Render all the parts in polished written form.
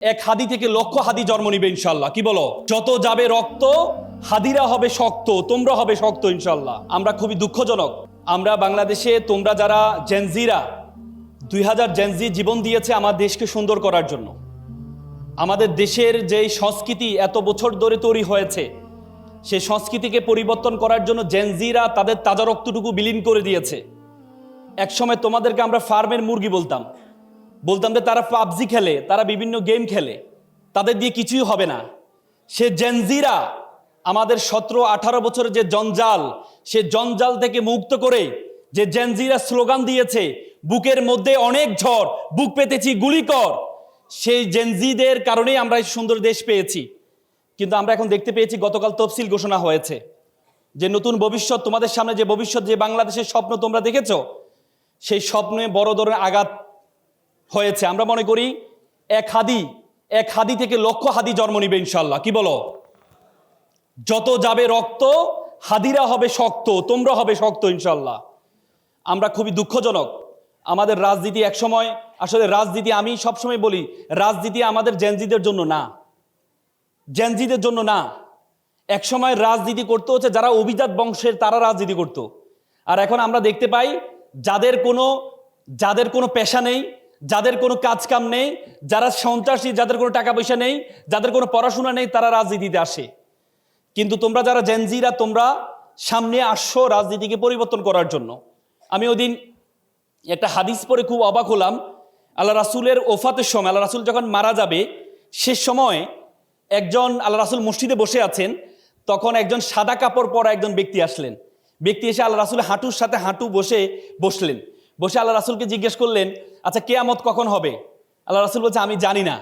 এক হাদি থেকে লক্ষ হাদি জন্ম নিবে ইনশাল্লাহ। কি বলো? যত যাবে রক্ত হাদিরা হবে শক্ত, তোমরা হবে শক্ত ইনশাল্লাহ। আমরা খুবই দুঃখজনক, আমরা বাংলাদেশে তোমরা যারা জেনজিরা 2000 জেনজি জীবন দিয়েছে আমার দেশকে সুন্দর করার জন্য। আমাদের দেশের যে সংস্কৃতি এত বছর ধরে তৈরি হয়েছে সেই সংস্কৃতিকে পরিবর্তন করার জন্য জেনজিরা তাদের তাজা রক্তটুকু বিলীন করে দিয়েছে। একসময় তোমাদেরকে আমরা ফার্মের মুরগি বলতাম যে তারা পাবজি খেলে, তারা বিভিন্ন গেম খেলে, তাদের দিয়ে কিছুই হবে না। সে জেনজিরা আমাদের 17-18 বছরের যে জঞ্জাল, সে জঞ্জাল থেকে মুক্ত করে যে জেনজিরা স্লোগান দিয়েছে, বুকের মধ্যে অনেক ঝড়, বুক পেতেছি গুলি কর, সেই জেনজিদের কারণেই আমরা এই সুন্দর দেশ পেয়েছি। কিন্তু আমরা এখন দেখতে পেয়েছি গতকাল তফসিল ঘোষণা হয়েছে যে নতুন ভবিষ্যৎ, তোমাদের সামনে যে ভবিষ্যৎ, যে বাংলাদেশের স্বপ্ন তোমরা দেখেছো, সেই স্বপ্নে বড় ধরনের আঘাত হয়েছে। আমরা মনে করি এক হাদি থেকে লক্ষ হাদি জন্ম নিবে ইনশাল্লাহ। কি বলো? যত যাবে রক্ত হাদিরা হবে শক্ত, তোমরা হবে শক্ত ইনশাল্লাহ। আমরা খুবই দুঃখজনক, আমাদের রাজনীতি একসময়, আসলে রাজনীতি আমি সবসময় বলি, রাজনীতি আমাদের জেনজিদের জন্য না, জেনজিদের জন্য না। একসময় রাজনীতি করতে হচ্ছে যারা অভিজাত বংশের, তারা রাজনীতি করত। আর এখন আমরা দেখতে পাই যাদের কোনো পেশা নেই, যাদের কোনো কাজ কাম নেই, যারা সন্ত্রাসী, যাদের কোনো টাকা পয়সা নেই, যাদের কোনো পড়াশোনা নেই, তারা রাজনীতিতে আসে। কিন্তু তোমরা যারা জেনজিরা, তোমরা সামনে আসছো রাজনীতিকে পরিবর্তন করার জন্য। আমি ওই দিন একটা হাদিস পড়ে খুব অবাক হলাম। আল্লাহ রাসূলের ওফাতের সময়, আল্লাহ রাসূল যখন মারা যাবে, সে সময় একজন, আল্লাহ রাসূল মসজিদে বসে আছেন, তখন একজন সাদা কাপড় পরা একজন ব্যক্তি আসলেন। ব্যক্তি এসে আল্লাহ রাসূলের হাঁটুর সাথে হাঁটু বসলেন। বসে আল্লাহ রাসূলকে জিজ্ঞেস করলেন, আচ্ছা কিয়ামত কখন হবে? আল্লাহ রাসূল বলছে, আমি জানি না।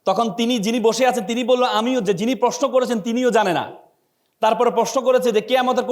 তখন যিনি বসে আছেন তিনি বলল, আমিও, যিনি প্রশ্ন করেছেন তিনিও জানে না। তারপরে প্রশ্ন করেছে যে কিয়ামতের